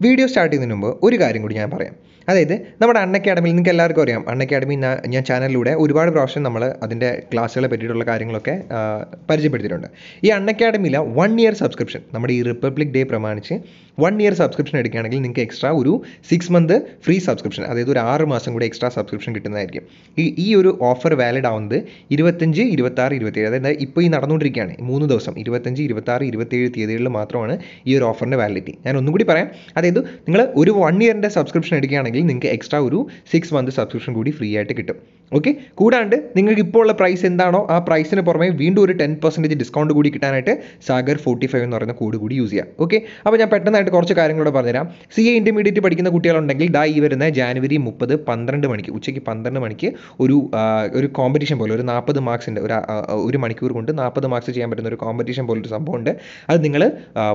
Video start ചെയ്യുന്നതിന് മുമ്പ് ഒരു കാര്യം കൂടി ഞാൻ പറയാം. അതായത് നമ്മുടെ അൺഅക്കാഡമിയിൽ നിങ്ങൾക്ക് എല്ലാവർക്കും അറിയാം, അൺഅക്കാഡമി ഞാൻ ചാനലിലൂടെ ഒരുപാട് പ്രാവശ്യം നമ്മൾ അതിൻ്റെ ക്ലാസ്സുകളെ പറ്റിയിട്ടുള്ള കാര്യങ്ങളൊക്കെ പരിചയപ്പെടുത്തിയിട്ടുണ്ട്. ഈ അൺഅക്കാഡമിയിലെ 1 ഇയർ സബ്സ്ക്രിപ്ഷൻ നമ്മുടെ ഈ റിപ്പബ്ലിക് ഡേ പ്രമാണിച്ച് 1 ഇയർ സബ്സ്ക്രിപ്ഷൻ എടുക്കുകയാണെങ്കിൽ നിങ്ങൾക്ക് എക്സ്ട്രാ ഒരു 6 മന്ത് ഫ്രീ സബ്സ്ക്രിപ്ഷൻ, അതായത് ഒരു 6 മാസം കൂടി എക്സ്ട്രാ സബ്സ്ക്രിപ്ഷൻ കിട്ടുന്നതായിരിക്കും. ഈ ഒരു ഓഫർ വാലിഡ് ആവുന്നത് 25, 26, 27, അതായത് ഇപ്പോൾ ഈ നടന്നുകൊണ്ടിരിക്കുകയാണ് 3 ദിവസം 25, 26, 27 തീയതികളിൽ മാത്രമാണ് ഈ ഒരു ഓഫറിൻ്റെ വാലിഡിറ്റി. ഞാൻ ഒന്നും കൂടി പറയാം, അതായത് നിങ്ങൾ ഒരു 1 ഇയറിൻ്റെ സബ്സ്ക്രിപ്ഷൻ എടുക്കുകയാണെങ്കിൽ നിങ്ങൾക്ക് എക്സ്ട്രാ ഒരു 6 മന്ത് സബ്സ്ക്രിപ്ഷൻ കൂടി ഫ്രീ ആയിട്ട് കിട്ടും. ഓക്കെ, കൂടാണ്ട് നിങ്ങൾക്ക് ഇപ്പോൾ ഉള്ള പ്രൈസ് എന്താണോ ആ പ്രൈസിന് പുറമെ വീണ്ടും ഒരു 10% ഡിസ്കൗണ്ട് കൂടി കിട്ടാനായിട്ട് സാഗർ 45 എന്ന് പറയുന്ന കോഡ് കൂടി യൂസ് ചെയ്യാം. ഓക്കെ, അപ്പോൾ ഞാൻ പെട്ടെന്നായിട്ട് കുറച്ച് കാര്യങ്ങളോട് പറഞ്ഞുതരാം. CA ഇൻ്റർമീഡിയറ്റ് പഠിക്കുന്ന കുട്ടികളുണ്ടെങ്കിൽ ഈ വരുന്ന ജാനുവരി 30 12 മണിക്ക് ഉച്ചയ്ക്ക് 12 മണിക്ക് ഒരു കോമ്പറ്റീഷൻ പോലെ ഒരു 40 മാർക്സിൻ്റെ ഒരു മണിക്കൂർ കൊണ്ട് 40 മാർക്സ് ചെയ്യാൻ പറ്റുന്ന ഒരു കോമ്പറ്റീഷൻ പോലൊരു സംഭവമുണ്ട്. അത് നിങ്ങൾ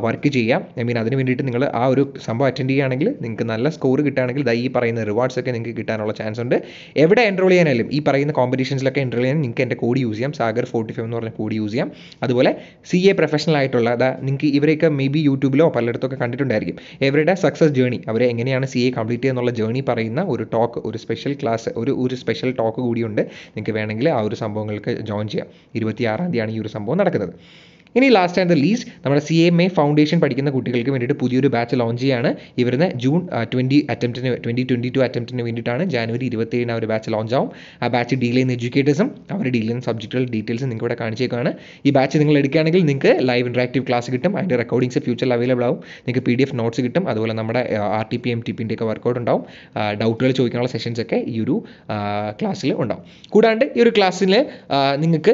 വർക്ക് ചെയ്യാം. അതിന് വേണ്ടിയിട്ട് നിങ്ങൾ ആ ഒരു സംഭവം അറ്റൻഡ് ചെയ്യുകയാണെങ്കിൽ നിങ്ങൾക്ക് നല്ല സ്കോർ കിട്ടുകയാണെങ്കിൽ ഈ പറയുന്ന റിവാർഡ്സ് ഒക്കെ നിങ്ങൾക്ക് കിട്ടാനുള്ള ചാൻസ് ഉണ്ട്. എവിടെ എൻറോൾ ചെയ്യാനായാലും ഈ പറയുന്ന കോമ്പറ്റീഷൻസിലൊക്കെ എൻറോൾ ചെയ്യാൻ നിങ്ങൾക്ക് എൻ്റെ കോഡ് യൂസ് ചെയ്യാം, സാഗർ 45 എന്ന് പറഞ്ഞ കോഡ് യൂസ് ചെയ്യാം. അതുപോലെ CA പ്രൊഫഷണൽ ആയിട്ടുള്ള നിങ്ങൾക്ക് ഇവരെയൊക്കെ മേ ബി യൂട്യൂബിലോ പലയിടത്തൊക്കെ കണ്ടിട്ടുണ്ടായിരിക്കും. ഇവരുടെ സക്സസ് ജേണി, അവരെ എങ്ങനെയാണ് CA കംപ്ലീറ്റ് ചെയ്യുന്നുള്ള ജേണി പറയുന്ന ഒരു ടോക്ക്, ഒരു സ്പെഷ്യൽ ക്ലാസ്, ഒരു സ്പെഷ്യൽ ടോക്ക് കൂടിയുണ്ട്. നിങ്ങൾക്ക് വേണമെങ്കിൽ ആ ഒരു സംഭവങ്ങൾക്ക് ജോയിൻ ചെയ്യാം. 26-ാം തീയതിയാണ് ഈ ഒരു സംഭവം നടക്കുന്നത്. ഇനി ലാസ്റ്റ് ആൻഡ് ദ ലീസ്റ്റ് നമ്മുടെ CMA ഫൗണ്ടേഷൻ പഠിക്കുന്ന കുട്ടികൾക്ക് വേണ്ടിയിട്ട് പുതിയൊരു ബാച്ച് ലോഞ്ച് ചെയ്യാണ്. ഇവരുന്ന് ജൂൺ 2022 അറ്റംപ്റ്റിന് വേണ്ടിയിട്ടാണ്. ജാനുവരി 27 ആ ഒരു ബാച്ച് ലോഞ്ച് ആവും. ആ ബാച്ച് ഡീൽ ചെയ്യുന്ന എഡ്യൂക്കേറ്റേഴ്സും അവർ ഡീൽ ചെയ്യുന്ന സബ്ജക്റ്റുകൾ ഡീറ്റെയിൽസ് നിങ്ങൾക്ക് ഇവിടെ കാണിച്ചേക്കാണ്. ഈ ബാച്ച് നിങ്ങൾ എടുക്കുകയാണെങ്കിൽ നിങ്ങൾക്ക് ലൈവ് ഇൻട്രാക്റ്റീവ് ക്ലാസ് കിട്ടും. അതിൻ്റെ റെക്കോർഡിങ്സ് ഫ്യൂച്ചറിൽ അവൈലബിൾ ആവും. നിങ്ങൾക്ക് PDF നോട്ട്സ് കിട്ടും. അതുപോലെ നമ്മുടെ RTP MTPൻ്റെ ഒക്കെ വർക്കൗട്ട് ഉണ്ടാവും. ഡൗട്ടുകൾ ചോദിക്കാനുള്ള സെഷൻസ് ഒക്കെ ഈ ഒരു ക്ലാസ്സിൽ ഉണ്ടാവും. കൂടാണ്ട് ഈ ഒരു ക്ലാസ്സിൽ നിങ്ങൾക്ക്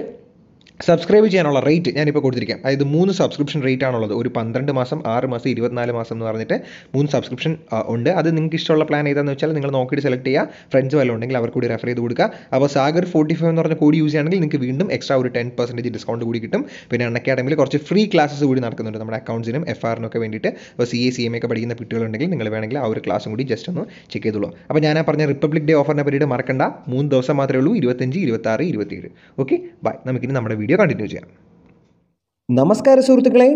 സബ്സ്ക്രൈബ് ചെയ്യാനുള്ള റേറ്റ് ഞാനിപ്പോൾ കൊടുത്തിരിക്കാം. അതായത് 3 സബ്സ്ക്രിപ്ഷൻ റേറ്റ് ആണുള്ളത്. ഒരു 12 മാസം, 6 മാസം, 24 മാസം എന്ന് പറഞ്ഞിട്ട് 3 സബ്സ്ക്രിപ്ഷൻ ഉണ്ട്. അത് നിങ്ങൾക്ക് ഇഷ്ടമുള്ള പ്ലാൻ ഏതാണെന്ന് വെച്ചാൽ നിങ്ങൾ നോക്കിയിട്ട് സെലക്ട് ചെയ്യുക. ഫ്രണ്ട്സ് വല്ലതും ഉണ്ടെങ്കിൽ അവർ കൂടി റെഫർ ചെയ്ത് കൊടുക്കുക. അപ്പോൾ സാഗർ 45 എന്ന് പറഞ്ഞ കോഡ് യൂസ് ചെയ്യുകയാണെങ്കിൽ നിങ്ങൾക്ക് വീണ്ടും എക്സ്ട്രാ ഒരു 10% ഡിസ്കൗണ്ട് കൂടി കിട്ടും. പിന്നെ അൺഅക്കാഡമിയിൽ കുറച്ച് ഫ്രീ ക്ലാസ്സസ് കൂടി നടക്കുന്നുണ്ട് നമ്മുടെ അക്കൗണ്ട്സിനും FRനും ഒക്കെ വേണ്ടിയിട്ട്. അപ്പോൾ CA CMA ഒക്കെ പഠിക്കുന്ന കുട്ടികളുണ്ടെങ്കിൽ നിങ്ങൾ വേണമെങ്കിൽ ആ ഒരു ക്ലാസ്സും കൂടി ജസ്റ്റ് ഒന്ന് ചെക്ക് ചെയ്തോളൂ. അപ്പോൾ ഞാൻ പറഞ്ഞ റിപ്പബ്ലിക് ഡേ ഓഫറിനെ പറ്റിയിട്ട് മറക്കണ്ട. 3 ദിവസം മാത്രമേ ഉള്ളൂ, 25, 26, 27. Okay, bye. നമുക്കിനി നമ്മുടെ വീഡിയോ കണ്ടിന്യൂ ചെയ്യാം. നമസ്കാരം സുഹൃത്തുക്കളെ,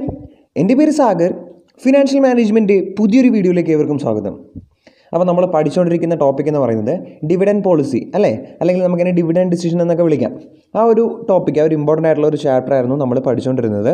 എൻ്റെ പേര് സാഗർ. ഫിനാൻഷ്യൽ മാനേജ്മെൻറ്റ് പുതിയൊരു വീഡിയോയിലേക്ക് ഏവർക്കും സ്വാഗതം. അപ്പോൾ നമ്മൾ പഠിച്ചുകൊണ്ടിരിക്കുന്ന ടോപ്പിക് എന്ന് പറയുന്നത് ഡിവിഡൻഡ് പോളിസി അല്ലേ, അല്ലെങ്കിൽ നമുക്കതിനെ ഡിവിഡൻഡ് ഡിസിഷൻ എന്നൊക്കെ വിളിക്കാം. ആ ഒരു ടോപ്പിക്ക്, ആ ഒരു ഇമ്പോർട്ടൻ്റ് ആയിട്ടുള്ള ഒരു ചാപ്റ്റർ ആയിരുന്നു നമ്മൾ പഠിച്ചുകൊണ്ടിരുന്നത്.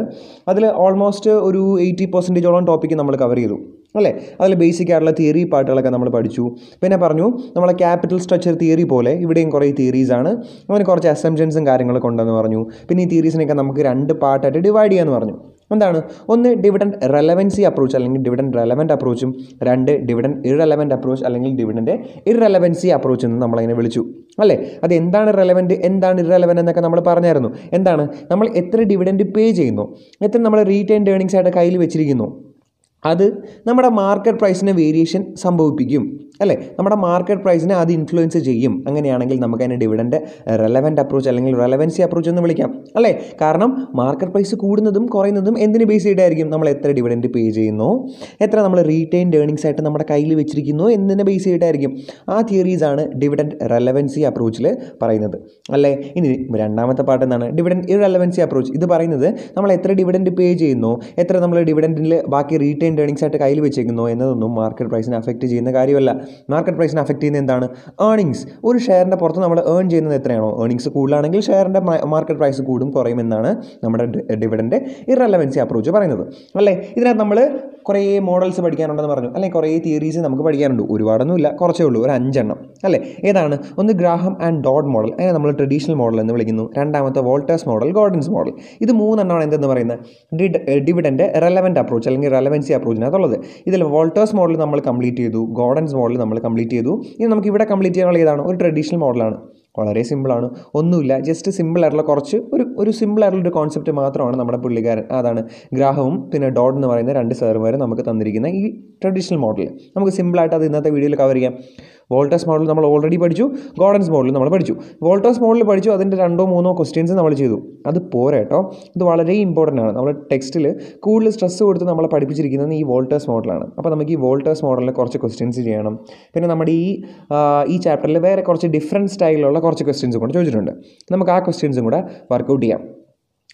അതിൽ ഓൾമോസ്റ്റ് ഒരു 80% ടോപ്പിക്ക് നമ്മൾ കവർ ചെയ്തു അല്ലേ. അതിൽ ബേസിക് ആയിട്ടുള്ള തിയറി പാർട്ടുകളൊക്കെ നമ്മൾ പഠിച്ചു. പിന്നെ പറഞ്ഞു നമ്മളെ ക്യാപിറ്റൽ സ്ട്രക്ചർ തിയറി പോലെ ഇവിടെയും കുറേ തിയറീസാണ്, അങ്ങനെ കുറച്ച് അസംപ്ഷൻസും കാര്യങ്ങളൊക്കെ ഉണ്ടെന്ന് പറഞ്ഞു. പിന്നെ ഈ തിയറീസിനെയൊക്കെ നമുക്ക് 2 പാർട്ടായിട്ട് ഡിവൈഡ് ചെയ്യാമെന്ന് പറഞ്ഞു. എന്താണ്? ഒന്ന് ഡിവിഡൻഡ് റെലവൻസി അപ്രോച്ച് അല്ലെങ്കിൽ ഡിവിഡൻഡ് റെലവൻറ്റ് അപ്രോച്ചും, 2 ഡിവിഡൻഡ് ഇറെലവൻറ്റ് അപ്രോച്ച് അല്ലെങ്കിൽ ഡിവിഡൻഡ് ഇറെലവൻസി അപ്രോച്ച് എന്ന് നമ്മളതിനെ വിളിച്ചു അല്ലേ. അത് എന്താണ് റെലവൻറ്റ്, എന്താണ് ഇറെലവൻറ്റ് എന്നൊക്കെ നമ്മൾ പറഞ്ഞായിരുന്നു. എന്താണ് നമ്മൾ എത്ര ഡിവിഡൻഡ് പേ ചെയ്യുന്നു, എത്ര നമ്മൾ റീറ്റെയിൻഡ് ഏർണിങ്സ് ആയിട്ട് കയ്യിൽ വെച്ചിരിക്കുന്നു, അത് നമ്മുടെ മാർക്കറ്റ് പ്രൈസിന് വേരിയേഷൻ സംഭവിപ്പിക്കും അല്ലേ. നമ്മുടെ മാർക്കറ്റ് പ്രൈസിനെ അത് ഇൻഫ്ലുവൻസ് ചെയ്യും. അങ്ങനെയാണെങ്കിൽ നമുക്കതിനെ ഡിവിഡൻഡ് റെലവൻറ്റ് അപ്രോച്ച് അല്ലെങ്കിൽ റെലവൻസി അപ്രോച്ച് എന്ന് വിളിക്കാം അല്ലേ. കാരണം മാർക്കറ്റ് പ്രൈസ് കൂടുന്നതും കുറയുന്നതും എന്തിന് ബേസ് ചെയ്തായിരിക്കും? നമ്മൾ എത്ര ഡിവിഡൻഡ് പേ ചെയ്യുന്നു, എത്ര നമ്മൾ റീറ്റെയിൻഡ് ഏർണിങ്സ് ആയിട്ട് നമ്മുടെ കയ്യിൽ വെച്ചിരിക്കുന്നു എന്നതിനെ ബേസ് ചെയ്തിട്ടായിരിക്കും. ആ തിയറീസാണ് ഡിവിഡൻഡ് റെലവൻസി അപ്രോച്ചിൽ പറയുന്നത് അല്ലേ. ഇനി രണ്ടാമത്തെ പാർട്ട് എന്താണ്? Dividend irrelevance approach. ഇത് പറയുന്നത് നമ്മൾ എത്ര ഡിവിഡൻഡ് പേ ചെയ്യുന്നു, എത്ര നമ്മൾ ഡിവിഡൻഡിൽ ബാക്കി റീറ്റെയിൻഡ് ഏർണിങ്സ് ആയിട്ട് കയ്യിൽ വെച്ചേക്കുന്നു എന്നതൊന്നും മാർക്കറ്റ് പ്രൈസിനെ അഫക്റ്റ് ചെയ്യുന്ന കാര്യമല്ല. മാർക്കറ്റ് പ്രൈസിനെ അഫക്റ്റ് ചെയ്യുന്നത് എന്താണ്? ഏർണിങ്സ്. ഒരു ഷെയറിൻ്റെ പുറത്ത് നമ്മൾ ഏൺ ചെയ്യുന്നത് എത്രയാണോ, ഏർണിങ്സ് കൂടുതലാണെങ്കിൽ ഷെയറിൻ്റെ മാർക്കറ്റ് പ്രൈസ് കൂടും കുറയും എന്നാണ് നമ്മുടെ ഡിവിഡൻഡ് ഇറെലവൻസി അപ്രോച്ച് പറയുന്നത് അല്ലേ. ഇതിനകത്ത് നമ്മൾ കുറേ മോഡൽസ് പഠിക്കാനുണ്ടെന്ന് പറഞ്ഞു അല്ലെങ്കിൽ കുറേ തിയറീസ് നമുക്ക് പഠിക്കാനുണ്ട്. ഒരുപാടൊന്നുമില്ല, കുറച്ചേ ഉള്ളൂ, ഒരു 5 എണ്ണം അല്ലേ. ഏതാണ്? ഒന്ന് ഗ്രാഹം ആൻഡ് ഡോഡ് മോഡൽ, അതിനെ നമ്മൾ ട്രഡീഷണൽ മോഡൽ എന്ന് വിളിക്കുന്നു. രണ്ടാമത്തെ വോൾട്ടേഴ്സ് മോഡൽ, ഗോർഡൻസ് മോഡൽ. ഇത് 3 എണ്ണമാണ് എന്തെന്ന് പറയുന്നത്? ഡിവിഡൻഡ് റെലവൻറ്റ് അപ്രോച്ച് അല്ലെങ്കിൽ റെലവൻസി അപ്രോച്ചിനകത്തുള്ളത്. ഇതിൽ വോൾട്ടേഴ്സ് മോഡൽ നമ്മൾ കംപ്ലീറ്റ് ചെയ്തു, ഗോർഡൻസ് മോഡൽ നമ്മൾ കംപ്ലീറ്റ് ചെയ്തു. ഇനി നമുക്ക് ഇവിടെ കംപ്ലീറ്റ് ചെയ്യാനുള്ള ഏതാണ്? ഒരു ട്രഡീഷണൽ മോഡലാണ്. വളരെ സിമ്പിളാണ്, ഒന്നുമില്ല, ജസ്റ്റ് സിമ്പിളായിട്ടുള്ള കുറച്ച് ഒരു സിമ്പിളായിട്ടുള്ളൊരു കോൺസെപ്റ്റ് മാത്രമാണ് നമ്മുടെ പുള്ളിക്കാരൻ, അതാണ് ഗ്രാഹവും പിന്നെ ഡോഡ് എന്ന് പറയുന്ന 2 സാറുമാർ നമുക്ക് തന്നിരിക്കുന്ന ഈ ട്രഡീഷണൽ മോഡൽ. നമുക്ക് സിമ്പിളായിട്ട് അത് ഇന്നത്തെ വീഡിയോയിൽ കവർ ചെയ്യാം. വോൾട്ടേഴ്സ് മോഡൽ നമ്മൾ ഓൾറെഡി പഠിച്ചു, ഗോർഡൻസ് മോഡൽ നമ്മൾ പഠിച്ചു. വോൾട്ടേഴ്സ് മോഡൽ പഠിച്ചു, അതിൻ്റെ 2-3 ക്വസ്റ്റ്യൻസ് നമ്മൾ ചെയ്തു. അത് പോരാ കേട്ടോ, ഇത് വളരെ ഇമ്പോർട്ടൻ്റ് ആണ്. നമ്മൾ ടെക്സ്റ്റിൽ കൂടുതൽ സ്ട്രെസ് കൊടുത്ത് നമ്മളെ പഠിപ്പിച്ചിരിക്കുന്നത് ഈ വോൾട്ടേഴ്സ് മോഡലാണ്. അപ്പോൾ നമുക്ക് ഈ വോൾട്ടേഴ്സ് മോഡലിൽ കുറച്ച് ക്വസ്റ്റ്യൻസ് ചെയ്യണം. പിന്നെ നമ്മുടെ ഈ ചാപ്റ്ററിൽ വേറെ കുറച്ച് ഡിഫറെൻറ്റ് സ്റ്റൈലിലുള്ള കുറച്ച് ക്വസ്റ്റ്യൻസും കൂടെ ചോദിച്ചിട്ടുണ്ട്. നമുക്ക് ആ ക്വസ്റ്റ്യൻസും കൂടെ വർക്കൗട്ട് ചെയ്യാം.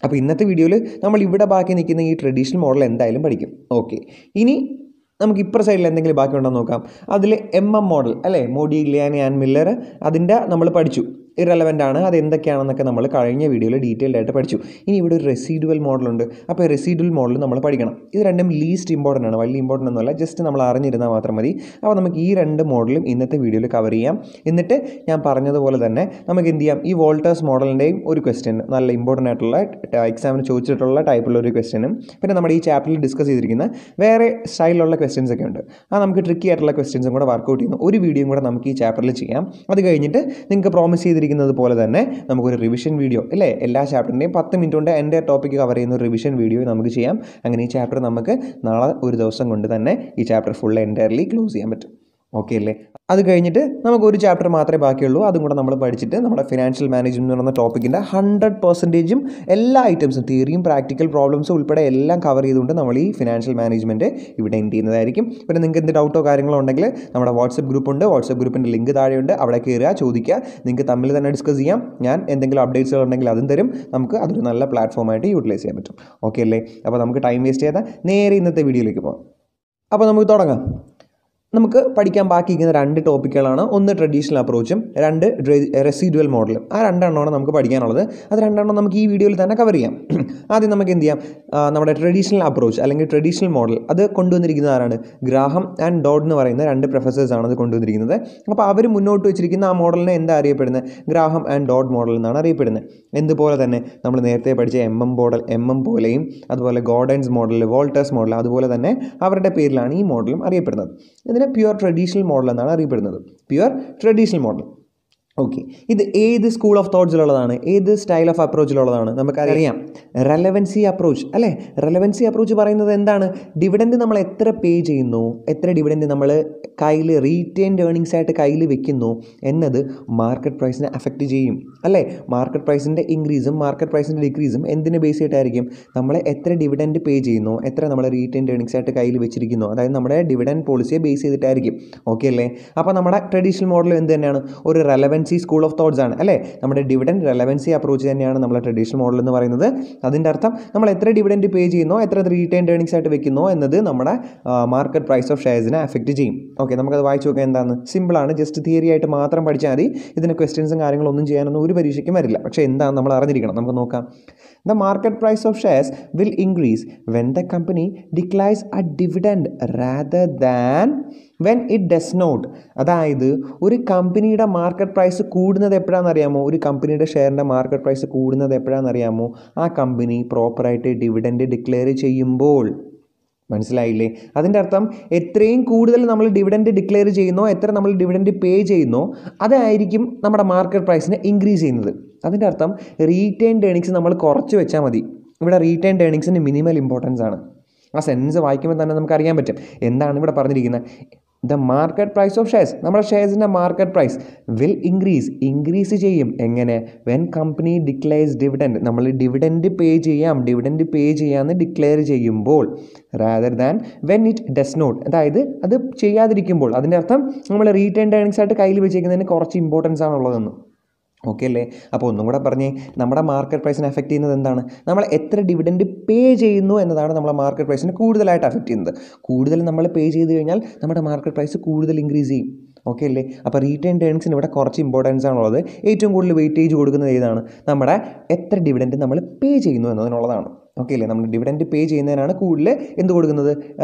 അപ്പോൾ ഇന്നത്തെ വീഡിയോയിൽ നമ്മൾ ഇവിടെ ബാക്കി നിൽക്കുന്ന ഈ ട്രഡീഷണൽ മോഡൽ എന്തായാലും പഠിക്കും. ഓക്കെ, ഇനി നമുക്ക് ഇപ്പുറ സൈഡിൽ എന്തെങ്കിലും ബാക്കിയുണ്ടോ നോക്കാം. അതിൽ മോഡൽ അല്ലേ, മോഡിഗ്ലിയാനി ആൻഡ് മില്ലർ, അതിൻ്റെ നമ്മൾ പഠിച്ചു. ഇറലവൻ്റ് ആണ്, അത് എന്തൊക്കെയാണെന്നൊക്കെ നമ്മൾ കഴിഞ്ഞ വീഡിയോയിൽ ഡീറ്റെയിൽഡ് ആയിട്ട് പഠിച്ചു. ഇനി ഇവിടെ ഒരു റെസിഡുവൽ മോഡലുണ്ട്. അപ്പോൾ റെസിഡുവൽ മോഡൽ നമ്മൾ പഠിക്കണം. ഇത് രണ്ടും ലീസ്റ്റ് ഇമ്പോർട്ടൻ്റ് ആണ്, വലിയ ഇമ്പോർട്ടൻ്റ് ഒന്നുമല്ല, ജസ്റ്റ് നമ്മൾ അറിഞ്ഞിരുന്നാൽ മാത്രം മതി. അപ്പോൾ നമുക്ക് ഈ രണ്ട് മോഡലും ഇന്നത്തെ വീഡിയോയിൽ കവർ ചെയ്യാം. എന്നിട്ട് ഞാൻ പറഞ്ഞതുപോലെ തന്നെ നമുക്ക് എന്ത് ചെയ്യാം, ഈ വോൾട്ടേഴ്സ് മോഡലിൻ്റെയും ഒരു ക്വസ്റ്റ്യൻ, നല്ല ഇമ്പോർട്ടൻ്റ് ആയിട്ടുള്ള എക്സാമിന് ചോദിച്ചിട്ടുള്ള ടൈപ്പിലുള്ള ഒരു ക്വസ്റ്റ്യനും, പിന്നെ നമ്മുടെ ഈ ചാപ്റ്ററിൽ ഡിസ്കസ് ചെയ്തിരിക്കുന്ന വേറെ സ്റ്റൈലിലുള്ള ക്വസ്റ്റ്യൻസ് ഒക്കെ ഉണ്ട്. ആ നമുക്ക് ട്രിക്കി ആയിട്ടുള്ള ക്വസ്റ്റ്യൻസും കൂടെ വർക്കൗട്ട് ചെയ്യുന്ന ഒരു വീഡിയോയും കൂടെ നമുക്ക് ഈ ചാപ്റ്ററിൽ ചെയ്യാം. അത് കഴിഞ്ഞിട്ട് നിങ്ങൾക്ക് പ്രോമിസ് ചെയ്തിരിക്കുന്നത് പോലെ തന്നെ നമുക്കൊരു റിവിഷൻ വീഡിയോ അല്ലേ, എല്ലാ ചാപ്റ്ററിൻ്റെയും 10 മിനിറ്റ് കൊണ്ട് എൻ്റെ ടോപ്പിക്ക് കവർ ചെയ്യുന്ന ഒരു റിവിഷൻ വീഡിയോ നമുക്ക് ചെയ്യാം. അങ്ങനെ ഈ ചാപ്റ്റർ നമുക്ക് നാളെ ഒരു ദിവസം കൊണ്ട് തന്നെ ഈ ചാപ്റ്റർ ഫുൾ എൻറ്റയർലി ക്ലോസ് ചെയ്യാൻ പറ്റും. ഓക്കെ അല്ലേ? അത് കഴിഞ്ഞിട്ട് നമുക്ക് ഒരു ചാപ്റ്റർ മാത്രമേ ബാക്കിയുള്ളൂ. അതും കൂടെ നമ്മൾ പഠിച്ചിട്ട് നമ്മുടെ ഫിനാൻഷ്യൽ മാനേജ്മെൻറ്റ് എന്ന് പറയുന്ന ടോപ്പിക്കിൻ്റെ 100% എല്ലാ ഐറ്റംസും, തിയറിയും പ്രാക്ടിക്കൽ പ്രോബ്ലംസും ഉൾപ്പെടെ എല്ലാം കവർ ചെയ്തുകൊണ്ട് നമ്മൾ ഈ ഫിനാൻഷ്യൽ മാനേജ്മെൻറ്റ് ഇവിടെ എൻഡ് ചെയ്യുന്നതായിരിക്കും. പിന്നെ നിങ്ങൾക്ക് എന്ത് ഡൗട്ടോ കാര്യങ്ങളോ ഉണ്ടെങ്കിൽ നമ്മുടെ വാട്സപ്പ് ഗ്രൂപ്പുണ്ട്, വാട്സപ്പ് ഗ്രൂപ്പിൻ്റെ ലിങ്ക് താഴെയുണ്ട്, അവിടെ കയറുക, ചോദിക്കുക. നിങ്ങൾക്ക് തമ്മിൽ തന്നെ ഡിസ്കസ് ചെയ്യാം. ഞാൻ എന്തെങ്കിലും അപ്ഡേറ്റ്സുകൾ ഉണ്ടെങ്കിൽ അതും തരും. നമുക്ക് അതൊരു നല്ല പ്ലാറ്റ്ഫോമായിട്ട് യൂട്ടിലൈസ് ചെയ്യാൻ പറ്റും. ഓക്കെ അല്ലേ? അപ്പോൾ നമുക്ക് ടൈം വേസ്റ്റ് ചെയ്യാതെ നേരെ ഇന്നത്തെ വീഡിയോയിലേക്ക് പോകാം. അപ്പോൾ നമുക്ക് തുടങ്ങാം. നമുക്ക് പഠിക്കാൻ ബാക്കിയിരിക്കുന്ന 2 ടോപ്പിക്കുകളാണ്. ഒന്ന് ട്രഡീഷണൽ അപ്രോച്ചും, 2 റെസിഡുവൽ മോഡലും. ആ 2 എണ്ണമാണ് നമുക്ക് പഠിക്കാനുള്ളത്. അത് 2 എണ്ണം നമുക്ക് ഈ വീഡിയോയിൽ തന്നെ കവർ ചെയ്യാം. ആദ്യം നമുക്ക് എന്ത് ചെയ്യാം, നമ്മുടെ ട്രഡീഷണൽ അപ്രോച്ച് അല്ലെങ്കിൽ ട്രഡീഷണൽ മോഡൽ അത് കൊണ്ടുവന്നിരിക്കുന്നത് ആരാണ്? ഗ്രാഹം ആൻഡ് ഡോഡ് എന്ന് പറയുന്ന 2 പ്രൊഫസേഴ്സാണ് അത് കൊണ്ടുവന്നിരിക്കുന്നത്. അപ്പോൾ അവർ മുന്നോട്ട് വെച്ചിരിക്കുന്ന ആ മോഡലിനെ എന്താ അറിയപ്പെടുന്നത്? ഗ്രാഹം ആൻഡ് ഡോഡ് മോഡൽ എന്നാണ് അറിയപ്പെടുന്നത്. എന്തുപോലെ തന്നെ നമ്മൾ നേരത്തെ പഠിച്ച എം പോലെയും, അതുപോലെ ഗോർഡൻസ് മോഡൽ, വോൾട്ടേഴ്സ് മോഡൽ, അതുപോലെ തന്നെ അവരുടെ പേരിലാണ് ഈ മോഡലും അറിയപ്പെടുന്നത്. ഇതിനെ പ്യുവർ ട്രഡീഷണൽ മോഡൽ എന്നാണ് അറിയപ്പെടുന്നത്. Pure traditional model. ഓക്കെ, ഇത് ഏത് സ്കൂൾ ഓഫ് തോട്ട്സിലുള്ളതാണ്? ഏത് സ്റ്റൈൽ ഓഫ് അപ്രോച്ചിലുള്ളതാണ്? നമുക്കറിയാം, റെലവൻസി അപ്രോച്ച് അല്ലേ. റെലവൻസി അപ്രോച്ച് പറയുന്നത് എന്താണ്? ഡിവിഡൻഡ് നമ്മൾ എത്ര പേ ചെയ്യുന്നു, എത്ര ഡിവിഡൻഡ് നമ്മൾ കയ്യിൽ റീറ്റെയിൻഡ് ഏർണിങ്സ് ആയിട്ട് കയ്യിൽ വെക്കുന്നു എന്നത് മാർക്കറ്റ് പ്രൈസിനെ അഫക്റ്റ് ചെയ്യും അല്ലേ. മാർക്കറ്റ് പ്രൈസിൻ്റെ ഇൻക്രീസും മാർക്കറ്റ് പ്രൈസിൻ്റെ ഡിക്രീസും എന്തിനെ ബേസ് ചെയ്തിട്ടായിരിക്കും? നമ്മൾ എത്ര ഡിവിഡൻഡ് പേ ചെയ്യുന്നു, എത്ര നമ്മൾ റീറ്റെയിൻഡ് ഏർണിങ്സ് ആയിട്ട് കയ്യിൽ വെച്ചിരിക്കുന്നു, അതായത് നമ്മുടെ ഡിവിഡൻഡ് പോളിസിയെ ബേസ് ചെയ്തിട്ടായിരിക്കും. ഓക്കെ അല്ലേ? അപ്പോൾ നമ്മുടെ ട്രഡീഷണൽ മോഡൽ എന്ത് തന്നെയാണ്? ഒരു റെലവൻസി സ്കൂൾ ഓഫ് തോട്ട്സ് ആണ് അല്ലേ. നമ്മുടെ ഡിവിഡൻഡ് റെലവൻസി അപ്രോച്ച് തന്നെയാണ് നമ്മുടെ ട്രഡീഷണൽ മോഡൽ എന്ന് പറയുന്നത്. അതിൻ്റെ അർത്ഥം നമ്മൾ എത്ര ഡിവിഡൻഡ് പേ ചെയ്യുന്നോ, എത്ര റീറ്റെയിൻഡ് ഏർണിങ്സ് ആയിട്ട് വെക്കുന്നോ എന്നത് നമ്മുടെ മാർക്കറ്റ് പ്രൈസ് ഓഫ് ഷെയർസിനെ അഫക്റ്റ് ചെയ്യും. ഓക്കെ, നമുക്കത് വായിച്ചു നോക്കാം. എന്താണ്? സിമ്പിളാണ്, ജസ്റ്റ് തിയറി ആയിട്ട് മാത്രം പഠിച്ചാൽ മതി. ഇതിന് ക്വസ്റ്റ്യൻസും കാര്യങ്ങളൊന്നും ചെയ്യാനൊന്നും ഒരു പരീക്ഷയ്ക്കും വരില്ല. പക്ഷേ എന്താണ് നമ്മൾ അറിഞ്ഞിരിക്കണം. നമുക്ക് നോക്കാം. The market price of shares will increase when the company declares a dividend rather than when it does not. അതായത് ഒരു കമ്പനിയുടെ മാർക്കറ്റ് പ്രൈസ് കൂടുന്നത് എപ്പോഴാണെന്ന് അറിയാമോ? ഒരു കമ്പനിയുടെ ഷെയറിൻ്റെ മാർക്കറ്റ് പ്രൈസ് കൂടുന്നത് എപ്പോഴാണെന്ന് അറിയാമോ? ആ കമ്പനി പ്രോപ്പറായിട്ട് ഡിവിഡൻഡ് ഡിക്ലെയർ ചെയ്യുമ്പോൾ. മനസ്സിലായില്ലേ? അതിൻ്റെ അർത്ഥം എത്രയും കൂടുതൽ നമ്മൾ ഡിവിഡൻഡ് ഡിക്ലെയർ ചെയ്യുന്നോ, എത്ര നമ്മൾ ഡിവിഡൻഡ് പേ ചെയ്യുന്നോ, അതായിരിക്കും നമ്മുടെ മാർക്കറ്റ് പ്രൈസിനെ ഇൻക്രീസ് ചെയ്യുന്നത്. അതിൻ്റെ അർത്ഥം റീറ്റെയിൻഡ് ഏർണിങ്സ് നമ്മൾ കുറച്ച് വെച്ചാൽ മതി. ഇവിടെ റീറ്റെയിൻഡ് ഏർണിങ്സിന് മിനിമൽ ഇമ്പോർട്ടൻസ് ആണ്. ആ സെൻറ്റൻസ് വായിക്കുമ്പോൾ തന്നെ നമുക്ക് അറിയാൻ പറ്റും എന്താണ് ഇവിടെ പറഞ്ഞിരിക്കുന്നത്. The market price of shares, നമ്മുടെ ഷെയർസിൻ്റെ മാർക്കറ്റ് പ്രൈസ് വിൽ ഇൻക്രീസ് ചെയ്യും. എങ്ങനെ? വെൻ കമ്പനി ഡിക്ലെയർസ് ഡിവിഡൻഡ്, നമ്മൾ ഡിവിഡൻഡ് പേ ചെയ്യാമെന്ന് ഡിക്ലെയർ ചെയ്യുമ്പോൾ, rather than when it does not, അതായത് അത് ചെയ്യാതിരിക്കുമ്പോൾ. അതിൻ്റെ അർത്ഥം നമ്മൾ റീറ്റെയിൻഡ് ഏർണിങ്സ് ആയിട്ട് കയ്യിൽ വെച്ചേക്കുന്നതിന് കുറച്ച് ഇമ്പോർട്ടൻസ് ആണുള്ളതെന്ന്. ഓക്കെ അല്ലേ? അപ്പോൾ ഒന്നും കൂടെ പറഞ്ഞേ, നമ്മുടെ മാർക്കറ്റ് പ്രൈസിനെ അഫക്റ്റ് ചെയ്യുന്നത് എന്താണ്? നമ്മൾ എത്ര ഡിവിഡൻഡ് പേ ചെയ്യുന്നു എന്നതാണ് നമ്മളെ മാർക്കറ്റ് പ്രൈസിനെ കൂടുതലായിട്ട് അഫക്റ്റ് ചെയ്യുന്നത്. കൂടുതൽ നമ്മൾ പേ ചെയ്ത് കഴിഞ്ഞാൽ നമ്മുടെ മാർക്കറ്റ് പ്രൈസ് കൂടുതൽ ഇൻക്രീസ് ചെയ്യും. ഓക്കെ അല്ലേ? അപ്പോൾ റീറ്റെയിൻഡ് ഏർണിങ്സിന് ഇവിടെ കുറച്ച് ഇമ്പോർട്ടൻസ് ആണുള്ളത്. ഏറ്റവും കൂടുതൽ വെയിറ്റേജ് കൊടുക്കുന്നത് ഏതാണ്? നമ്മുടെ എത്ര ഡിവിഡൻഡ് നമ്മൾ പേ ചെയ്യുന്നു എന്നതിനുള്ളതാണ്. ഓക്കെ അല്ലേ? നമ്മൾ ഡിവിഡൻഡ് പേ ചെയ്യുന്നതിനാണ് കൂടുതൽ എന്ത് കൊടുക്കുന്നത്?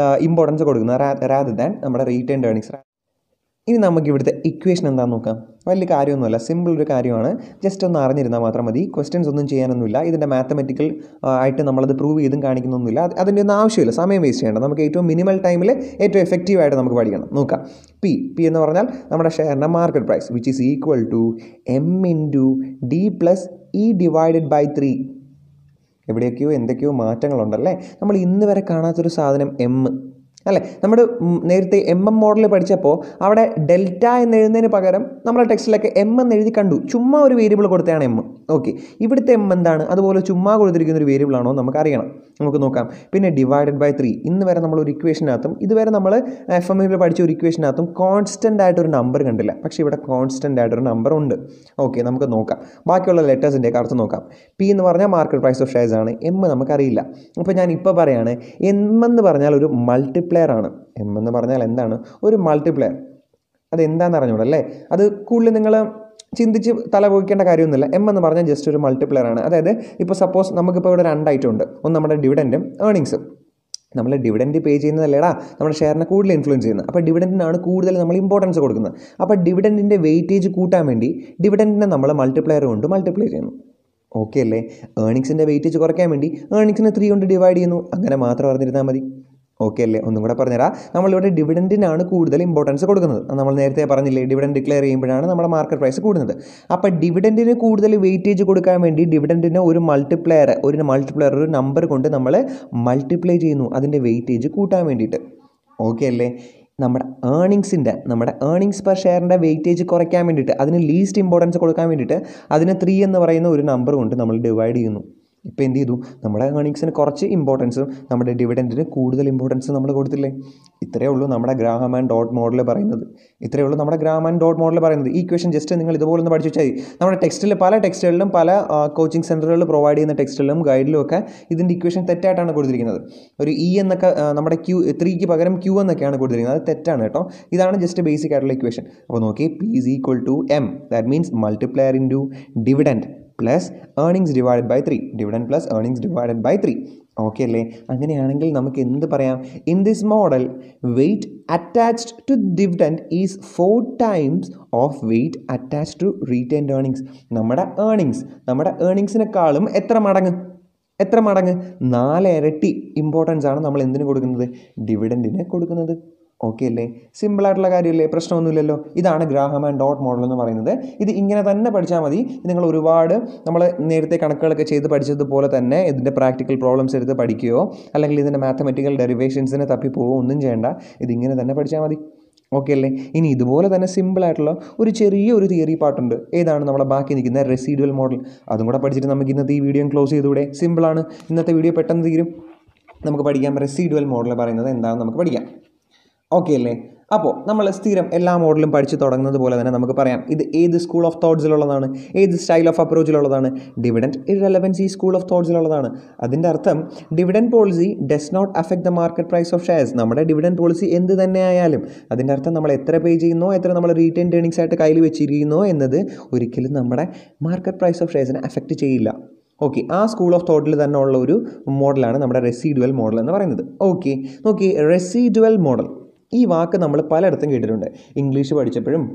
ഇമ്പോർട്ടൻസ് കൊടുക്കുന്നത്, റാദർ ദാൻ നമ്മുടെ റീറ്റെയിൻഡ് ഏർണിങ്സ്. ഇനി നമുക്ക് ഇവിടുത്തെ ഇക്വേഷൻ എന്താണെന്ന് നോക്കാം. വലിയ കാര്യമൊന്നുമല്ല, സിമ്പിൾ ഒരു കാര്യമാണ്. ജസ്റ്റ് ഒന്ന് അറിഞ്ഞിരുന്നാൽ മാത്രം മതി. ക്വസ്റ്റ്യൻസ് ഒന്നും ചെയ്യാനൊന്നുമില്ല. ഇതിൻ്റെ മാത്തമെറ്റിക്കൽ ആയിട്ട് നമ്മളത് പ്രൂവ് ചെയ്തും കാണിക്കുന്നൊന്നുമില്ല. അതിൻ്റെ ഒന്നും ആവശ്യമില്ല, സമയം വേസ്റ്റ് ചെയ്യേണ്ട. നമുക്ക് ഏറ്റവും മിനിമൽ ടൈമിൽ ഏറ്റവും എഫക്റ്റീവായിട്ട് നമുക്ക് പഠിക്കണം. നോക്കാം. പി എന്ന് പറഞ്ഞാൽ നമ്മുടെ ഷെയറിൻ്റെ market price, which is equal to M × D + E / 3. എവിടെയൊക്കെയോ എന്തൊക്കെയോ മാറ്റങ്ങളുണ്ടല്ലേ. നമ്മൾ ഇന്ന് വരെ കാണാത്തൊരു സാധനം M അല്ലേ. നമ്മുടെ നേരത്തെ മോഡൽ പഠിച്ചപ്പോൾ അവിടെ ഡെൽറ്റ എന്ന് എഴുതുന്നതിന് പകരം നമ്മുടെ ടെക്സ്റ്റിലൊക്കെ എന്ന് എഴുതി കണ്ടു. ചുമ്മാ ഒരു വേരിയബിൾ കൊടുത്തതാണ് ഓക്കെ, ഇവിടുത്തെ എന്താണ്? അതുപോലെ ചുമ്മാ കൊടുത്തിരിക്കുന്ന ഒരു വേരിയബിൾ ആണോ നമുക്കറിയണം. നമുക്ക് നോക്കാം. പിന്നെ /3. ഇന്ന് വരെ നമ്മളൊരു ഇക്വേഷനകത്തും ഇതുവരെ നമ്മൾ FMയിൽ പഠിച്ച ഒരു ഇക്വേഷനകത്തും കോൺസ്റ്റൻ്റ് ആയിട്ടൊരു നമ്പർ കണ്ടില്ല. പക്ഷേ ഇവിടെ കോൺസ്റ്റൻ്റ് ആയിട്ടൊരു നമ്പർ ഉണ്ട്. ഓക്കെ, നമുക്ക് നോക്കാം. ബാക്കിയുള്ള ലെറ്റേഴ്സിൻ്റെയൊക്കെ അർത്ഥം നോക്കാം. P എന്ന് പറഞ്ഞാൽ മാർക്കറ്റ് പ്രൈസ് ഓഫ് ഷെയർസ് ആണ്. നമുക്കറിയില്ല. അപ്പോൾ ഞാൻ ഇപ്പോൾ പറയാണ്, എന്ന് പറഞ്ഞാൽ ഒരു മൾട്ടിപ്ലൈ മൾട്ടിപ്ലെയർ ആണ്. എം എന്ന് പറഞ്ഞാൽ എന്താണ്? ഒരു മൾട്ടിപ്ലെയർ. അതെന്താണെന്ന് അറിഞ്ഞൂടെ അല്ലേ? അത് കൂടുതൽ നിങ്ങൾ ചിന്തിച്ച് തല പോയിക്കേണ്ട കാര്യമൊന്നുമില്ല. എം എന്ന് പറഞ്ഞാൽ ജസ്റ്റ് ഒരു മൾട്ടിപ്ലെയർ ആണ്. അതായത് ഇപ്പോൾ സപ്പോസ് നമുക്കിപ്പോൾ ഇവിടെ 2 ഐറ്റം ഉണ്ട്. ഒന്ന് നമ്മുടെ ഡിവിഡൻറ്റും ഏർണിങ്സും. നമ്മൾ ഡിവിഡൻറ്റ് പേ ചെയ്യുന്നതല്ലേടാ നമ്മുടെ ഷെയറിനെ കൂടുതൽ ഇൻഫ്ലുവൻസ് ചെയ്യുന്നത്. അപ്പോൾ ഡിവിഡൻറ്റിനാണ് കൂടുതൽ നമ്മൾ ഇമ്പോർട്ടൻസ് കൊടുക്കുന്നത്. അപ്പോൾ ഡിവിഡൻറ്റിൻ്റെ വെയിറ്റേജ് കൂട്ടാൻ വേണ്ടി ഡിവിഡൻറ്റിനെ നമ്മൾ മൾട്ടിപ്ലെയർ കൊണ്ട് മൾട്ടിപ്ലൈ ചെയ്യുന്നു. ഓക്കെ അല്ലേ? ഏർണിങ്സിൻ്റെ വെയിറ്റേജ് കുറയ്ക്കാൻ വേണ്ടി ഏർണിങ്സിനെ 3 കൊണ്ട് ഡിവൈഡ് ചെയ്യുന്നു. അങ്ങനെ മാത്രം അറിഞ്ഞിരുന്നാൽ മതി. ഓക്കെ അല്ലേ? ഒന്നും കൂടെ പറഞ്ഞുതരാം. നമ്മളിവിടെ ഡിവിഡൻറ്റിനാണ് കൂടുതൽ ഇമ്പോർട്ടൻസ് കൊടുക്കുന്നത്. നമ്മൾ നേരത്തെ പറഞ്ഞില്ലേ, ഡിവിഡൻറ്റ് ഡിക്ലെയർ ചെയ്യുമ്പോഴാണ് നമ്മുടെ മാർക്കറ്റ് പ്രൈസ് കൂടുന്നത്. അപ്പോൾ ഡിവിഡൻറ്റിന് കൂടുതൽ വെയിറ്റേജ് കൊടുക്കാൻ വേണ്ടി ഡിവിഡൻറ്റിന് ഒരു മൾട്ടിപ്ലെയർ ഒരു നമ്പർ കൊണ്ട് നമ്മൾ മൾട്ടിപ്ലൈ ചെയ്യുന്നു, അതിൻ്റെ വെയിറ്റേജ് കൂട്ടാൻ വേണ്ടിയിട്ട്. ഓക്കെ അല്ലേ? നമ്മുടെ ഏർണിങ്സ് പെർ ഷെയറിൻ്റെ വെയിറ്റേജ് കുറയ്ക്കാൻ വേണ്ടിയിട്ട്, അതിന് ലീസ്റ്റ് ഇമ്പോർട്ടൻസ് കൊടുക്കാൻ വേണ്ടിയിട്ട് അതിന് 3 എന്ന് പറയുന്ന ഒരു നമ്പർ കൊണ്ട് നമ്മൾ ഡിവൈഡ് ചെയ്യുന്നു. ഇപ്പോൾ എന്ത് ചെയ്തു? നമ്മുടെ ഏർണിങ്സിന് കുറച്ച് ഇമ്പോർട്ടൻസും നമ്മുടെ ഡിവിഡൻറ്റിന് കൂടുതൽ ഇമ്പോർട്ടൻസ് നമ്മൾ കൊടുത്തില്ലേ? ഇത്രയേ ഉള്ളൂ നമ്മുടെ ഗ്രാഹാം ആൻഡ് ഡോട്ട് മോഡൽ പറയുന്നത്. ഈ ഇക്വേഷൻ ജസ്റ്റ് നിങ്ങൾ ഇതുപോലെ ഒന്ന് പഠിച്ചു വെച്ചാൽ നമ്മുടെ പല ടെക്സ്റ്റുകളിലും പല കോച്ചിങ് സെൻറ്ററുകളിൽ പ്രൊവൈഡ് ചെയ്യുന്ന ടെക്സ്റ്റുകളിലും ഗൈഡിലും ഒക്കെ ഇതിൻ്റെ ഇക്വേഷൻ തെറ്റായിട്ടാണ് കൊടുത്തിരിക്കുന്നത്. ഒരു എന്നൊക്കെ നമ്മുടെ 3ക്ക് പകരം Q എന്നൊക്കെയാണ് കൊടുത്തിരിക്കുന്നത്. അത് തെറ്റാണ് കേട്ടോ. ഇതാണ് ജസ്റ്റ് ബേസിക് ആയിട്ടുള്ള ഇക്വേഷൻ. അപ്പോൾ നോക്കി, P is equal to M. That means multiplier into dividend plus earnings divided by 3. Dividend plus earnings divided by 3. Okay അല്ലേ? അങ്ങനെയാണെങ്കിൽ നമുക്ക് എന്ത് പറയാം? In this model weight attached to dividend is 4 times of weight attached to retained earnings. നമ്മുടെ ഏർണിങ്സിനെക്കാളും എത്ര മടങ്ങ്? 4 ഇരട്ടി ഇമ്പോർട്ടൻസ് ആണ് നമ്മൾ എന്തിനു കൊടുക്കുന്നത്? ഡിവിഡൻറ്റിന് കൊടുക്കുന്നത്. ഓക്കെ അല്ലേ? സിമ്പിളായിട്ടുള്ള കാര്യമല്ലേ? പ്രശ്നമൊന്നുമില്ലല്ലോ. ഇതാണ് ഗ്രാഹാം ആൻഡ് ഡോട്ട് മോഡൽ എന്ന് പറയുന്നത്. ഇത് ഇങ്ങനെ തന്നെ പഠിച്ചാൽ മതി. നിങ്ങൾ ഒരുപാട് നമ്മൾ നേരത്തെ കണക്കുകളൊക്കെ ചെയ്ത് പഠിച്ചതുപോലെ തന്നെ ഇതിൻ്റെ പ്രാക്ടിക്കൽ പ്രോബ്ലംസ് എടുത്ത് പഠിക്കുകയോ അല്ലെങ്കിൽ ഇതിൻ്റെ മാത്തമെറ്റിക്കൽ ഡെറിവേഷൻസിനെ തപ്പിപ്പോവുകയോ ഒന്നും ചെയ്യേണ്ട. ഇതിങ്ങനെ തന്നെ പഠിച്ചാൽ മതി. ഓക്കെ അല്ലേ? ഇനി ഇതുപോലെ തന്നെ സിമ്പിളായിട്ടുള്ള ഒരു ചെറിയൊരു തിയറി പാർട്ടുണ്ട്. ഏതാണ്? നമ്മളെ ബാക്കി നിൽക്കുന്ന റെസിഡ്യുവൽ മോഡൽ. അതും കൂടെ പഠിച്ചിട്ട് നമുക്ക് ഇന്നത്തെ ഈ വീഡിയോ ക്ലോസ് ചെയ്തുകൂടെ? സിമ്പിളാണ്. ഇന്നത്തെ വീഡിയോ പെട്ടെന്ന് തീരും. നമുക്ക് പഠിക്കാം. റെസിഡ്യുവൽ മോഡൽ പറയുന്നത് എന്താണെന്ന് നമുക്ക് പഠിക്കാം. ഓക്കെ അല്ലേ? അപ്പോൾ നമ്മൾ സ്ഥിരം എല്ലാ മോഡലും പഠിച്ച് തുടങ്ങുന്നത് പോലെ തന്നെ നമുക്ക് പറയാം, ഇത് ഏത് സ്കൂൾ ഓഫ് തോട്ട്സിലുള്ളതാണ്, ഏത് സ്റ്റൈൽ ഓഫ് അപ്രോച്ചിലുള്ളതാണ്? ഡിവിഡൻറ്റ് ഇർറെലവൻസി സ്കൂൾ ഓഫ് തോട്ട്സിലുള്ളതാണ്. അതിൻ്റെ അർത്ഥം dividend policy does not affect the market price of shares. നമ്മുടെ ഡിവിഡൻറ്റ് പോളിസി എന്ത് തന്നെ ആയാലും അതിൻ്റെ അർത്ഥം നമ്മൾ എത്ര പേ ചെയ്യുന്നോ, എത്ര നമ്മൾ റീറ്റെയിൻഡ് ഏർണിങ്സ് ആയിട്ട് കയ്യിൽ വെച്ചിരിക്കുന്നോ എന്നത് ഒരിക്കലും നമ്മുടെ മാർക്കറ്റ് പ്രൈസ് ഓഫ് ഷെയർസിനെ അഫക്റ്റ് ചെയ്യില്ല. ഓക്കെ, ആ സ്കൂൾ ഓഫ് തോട്ടിൽ തന്നെ ഉള്ള ഒരു മോഡലാണ് നമ്മുടെ റെസിഡ്യുവൽ മോഡൽ എന്ന് പറയുന്നത്. ഓക്കെ, നോക്കി, റെസിഡ്യുവൽ മോഡൽ ഈ വാക്ക് നമ്മൾ പലയിടത്തും കേട്ടിട്ടുണ്ട്.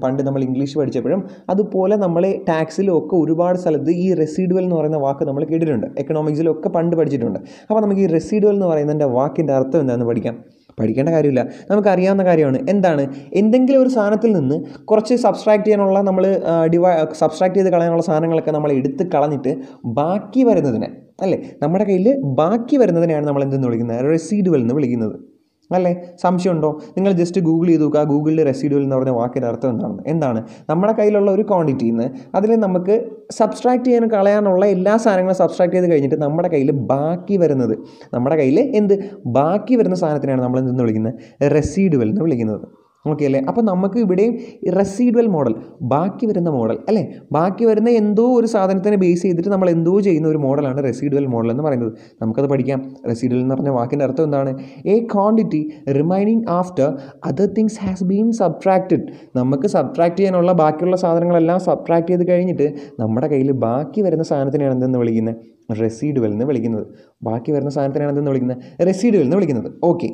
പണ്ട് നമ്മൾ ഇംഗ്ലീഷ് പഠിച്ചപ്പോഴും അതുപോലെ നമ്മൾ ടാക്സിലും ഒക്കെ ഒരുപാട് സ്ഥലത്ത് ഈ റെസിഡ്യുവൽ എന്ന് പറയുന്ന വാക്ക് നമ്മൾ കേട്ടിട്ടുണ്ട്. എക്കണോമിക്സിലും ഒക്കെ പണ്ട് പഠിച്ചിട്ടുണ്ട്. അപ്പോൾ നമുക്ക് ഈ റെസിഡ്യുവൽ എന്ന് പറയുന്നതിൻ്റെ വാക്കിൻ്റെ അർത്ഥം എന്താണെന്ന് പഠിക്കേണ്ട കാര്യമില്ല, നമുക്കറിയാവുന്ന കാര്യമാണ്. എന്താണ്? എന്തെങ്കിലും ഒരു സാധനത്തിൽ നിന്ന് കുറച്ച് സബ്സ്ട്രാക്ട് ചെയ്ത് കളയാനുള്ള സാധനങ്ങളൊക്കെ നമ്മൾ എടുത്ത് കളഞ്ഞിട്ട് ബാക്കി വരുന്നതിനെ, അല്ലേ, നമ്മുടെ കയ്യിൽ ബാക്കി വരുന്നതിനെയാണ് നമ്മൾ എന്തെന്ന് വിളിക്കുന്നത്? റെസിഡ്യുവൽ എന്ന് വിളിക്കുന്നത്. അല്ലേ? സംശയമുണ്ടോ? നിങ്ങൾ ജസ്റ്റ് ഗൂഗിൾ ചെയ്ത് നോക്കുക. ഗൂഗിളിൽ റെസിഡ്യുവൽ എന്ന് പറഞ്ഞ വാക്കിൻ്റെ അർത്ഥം എന്താണ്? നമ്മുടെ കയ്യിലുള്ള ഒരു ക്വാണ്ടിറ്റിയിൽ നിന്ന് അതിൽ നമുക്ക് കളയാനുള്ള എല്ലാ സാധനങ്ങളും സബ്സ്ട്രാക്ട് ചെയ്ത് കഴിഞ്ഞിട്ട് നമ്മുടെ കയ്യിൽ ബാക്കി വരുന്നത്, ബാക്കി വരുന്ന സാധനത്തിനാണ് നമ്മൾ എന്തെന്ന് വിളിക്കുന്നത്? റെസിഡ്യുവൽ എന്ന് വിളിക്കുന്നത്. ഓക്കെ അല്ലേ? അപ്പോൾ നമുക്ക് ഇവിടെയും റെസിഡ്യുവൽ മോഡൽ, ബാക്കി വരുന്ന മോഡൽ, അല്ലേ, ബാക്കി വരുന്ന എന്തോ ഒരു സാധനത്തിനെ ബേസ് ചെയ്തിട്ട് നമ്മൾ എന്തോ ചെയ്യുന്ന ഒരു മോഡലാണ് റെസിഡ്യുവൽ മോഡൽ എന്ന് പറയുന്നത്. നമുക്കത് പഠിക്കാം. റെസിഡ്യുവൽ എന്ന് പറഞ്ഞ വാക്കിൻ്റെ അർത്ഥം എന്താണ്? A quantity remaining after other things has been subtracted. നമുക്ക് സബ്ട്രാക്ട് ചെയ്യാനുള്ള ബാക്കിയുള്ള സാധനങ്ങളെല്ലാം സബ്ട്രാക്ട് ചെയ്ത് കഴിഞ്ഞിട്ട് നമ്മുടെ കയ്യിൽ ബാക്കി വരുന്ന സാധനത്തിനാണ് എന്തെന്ന് വിളിക്കുന്നത്? റെസിഡ്യുവൽ എന്ന് വിളിക്കുന്നത്. ബാക്കി വരുന്ന സാധനത്തിനാണ് എന്തെന്ന് വിളിക്കുന്നത്? റെസിഡ്യുവൽ എന്ന് വിളിക്കുന്നത്. ഓക്കെ,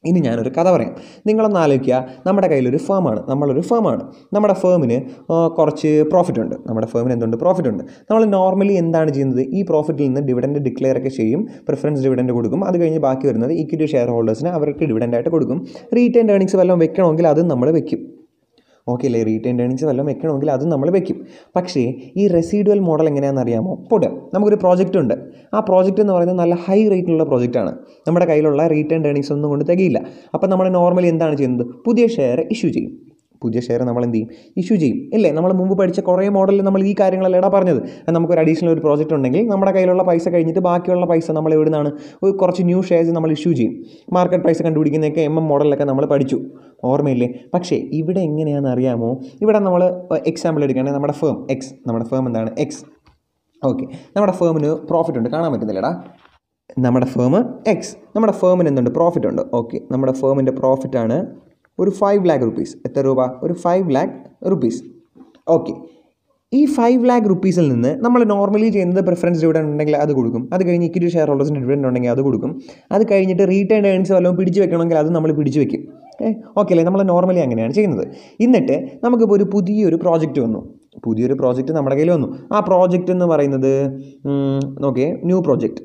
ഇനി ഞാനൊരു കഥ പറയാം. നിങ്ങളൊന്ന് ആലോചിക്കുക, നമ്മുടെ കയ്യിലൊരു ഫേമാണ്. നമ്മുടെ ഫേമിന് കുറച്ച് പ്രോഫിറ്റ് ഉണ്ട്. നമ്മൾ നോർമലി എന്താണ് ചെയ്യുന്നത്? ഈ പ്രോഫിറ്റിൽ നിന്ന് ഡിവിഡൻഡ് ഡിക്ലെയർ ഒക്കെ ചെയ്യും, പ്രിഫറൻസ് ഡിവിഡൻഡ് കൊടുക്കും. അത് കഴിഞ്ഞ് ബാക്കി വരുന്നത് ഇക്വിറ്റി ഷെയർ ഹോൾഡേഴ്സിന് അവർക്ക് ഡിവിഡൻഡായിട്ട് കൊടുക്കും. റീറ്റെയിൻഡ് ഏർണിങ്സ് വല്ലതും വെക്കണമെങ്കിൽ അതും നമ്മൾ വെക്കും. ഓക്കെ അല്ലേ? റീറ്റെയിൻഡ് ഏർണിങ്സ് വല്ലതും വെക്കണമെങ്കിൽ അതും നമ്മൾ വെക്കും. പക്ഷേ ഈ റെസിഡ്യുവൽ മോഡൽ എങ്ങനെയാണെന്ന് അറിയാമോ? നമുക്കൊരു പ്രോജക്റ്റ് ഉണ്ട്. ആ പ്രോജക്റ്റ് എന്ന് പറയുന്നത് നല്ല ഹൈ റേറ്റിലുള്ള പ്രോജക്റ്റാണ്. നമ്മുടെ കയ്യിലുള്ള റീറ്റെയിൻഡ് ഏർണിങ്സ് ഒന്നും കൊണ്ട് തികയില്ല. അപ്പോൾ നമ്മൾ നോർമലി എന്താണ് ചെയ്യുന്നത്? പുതിയ ഷെയർ ഇഷ്യൂ ചെയ്യും. ഇല്ലേ? നമ്മൾ മുമ്പ് പഠിച്ച കുറേ മോഡലിൽ നമ്മൾ ഈ കാര്യങ്ങളല്ല പറഞ്ഞത്. നമുക്കൊരു അഡീഷണൽ ഒരു പ്രോജക്റ്റ് ഉണ്ടെങ്കിൽ നമ്മുടെ കയ്യിലുള്ള പൈസ കഴിഞ്ഞിട്ട് ബാക്കിയുള്ള പൈസ നമ്മൾ എവിടുന്നാണ്? കുറച്ച് ന്യൂ ഷെയർസ് നമ്മൾ ഇഷ്യൂ ചെയ്യും. മാർക്കറ്റ് പ്രൈസ് കണ്ടുപിടിക്കുന്നതൊക്കെ മോഡലൊക്കെ നമ്മൾ പഠിച്ചു, ഓർമ്മയില്ലേ? പക്ഷേ ഇവിടെ എങ്ങനെയാണെന്ന് അറിയാമോ? ഇവിടെ നമ്മൾ എക്സാമ്പിൾ എടുക്കുകയാണെങ്കിൽ നമ്മുടെ ഫേം എന്താണ്? എക്സ്. ഓക്കെ, നമ്മുടെ ഫേമിന് പ്രോഫിറ്റ് ഉണ്ട്, കാണാൻ പറ്റുന്നില്ലടാ. നമ്മുടെ ഫേം എക്സ്, നമ്മുടെ ഫേമിന് എന്തുണ്ട്, പ്രോഫിറ്റ് ഉണ്ട്. ഓക്കെ, നമ്മുടെ ഫേമിൻ്റെ പ്രോഫിറ്റാണ് ഒരു 5 lakh റുപ്പീസ്. എത്ര രൂപ? ഒരു 5 lakh റുപ്പീസ്. ഓക്കെ, ഈ 5 lakh റുപ്പീസിൽ നിന്ന് നമ്മൾ നോർമലി ചെയ്യുന്നത് പ്രിഫറൻസ് ഡിവിഡൻഡ് ഉണ്ടെങ്കിൽ അത് കൊടുക്കും, അത് കഴിഞ്ഞ് ഇക്വിറ്റി ഷെയർ ഹോൾഡേഴ്സിന് ഡിവിഡൻഡ് ഉണ്ടെങ്കിൽ അത് കൊടുക്കും, അത് കഴിഞ്ഞിട്ട് റീറ്റേൺ ഏൺസ് വല്ലതും പിടിച്ച് വെക്കണമെങ്കിൽ അത് നമ്മൾ പിടിച്ച് വെക്കും. ഓക്കെ അല്ലേ, നമ്മൾ നോർമലി അങ്ങനെയാണ് ചെയ്യുന്നത്. എന്നിട്ട് നമുക്കിപ്പോൾ ഒരു പുതിയൊരു പ്രോജക്റ്റ് വന്നു, പുതിയൊരു പ്രോജക്റ്റ് നമ്മുടെ കയ്യിൽ വന്നു. ആ പ്രോജക്റ്റ് എന്ന് പറയുന്നത് ഓക്കെ ന്യൂ പ്രോജക്റ്റ്,